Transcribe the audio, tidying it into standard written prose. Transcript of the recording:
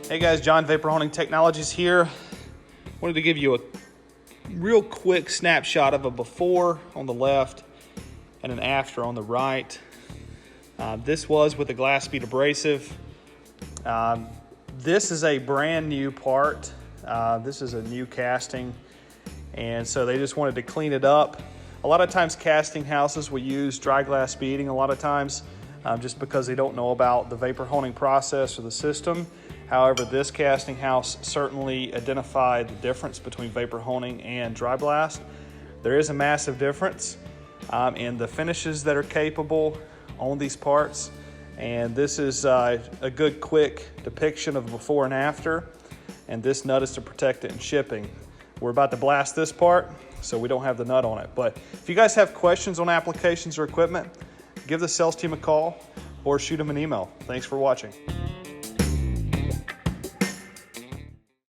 Hey guys, John, Vapor Honing Technologies here. Wanted to give you a real quick snapshot of a before on the left and an after on the right. This was with a glass bead abrasive. This is a brand new part. This is a new casting, and so they just wanted to clean it up. A lot of times casting houses will use dry glass beading a lot of times just because they don't know about the vapor honing process or the system. However, this casting house certainly identified the difference between vapor honing and dry blast. There is a massive difference in the finishes that are capable on these parts, and this is a good quick depiction of the before and after, and this nut is to protect it in shipping. We're about to blast this part, so we don't have the nut on it. But if you guys have questions on applications or equipment, give the sales team a call or shoot them an email. Thanks for watching.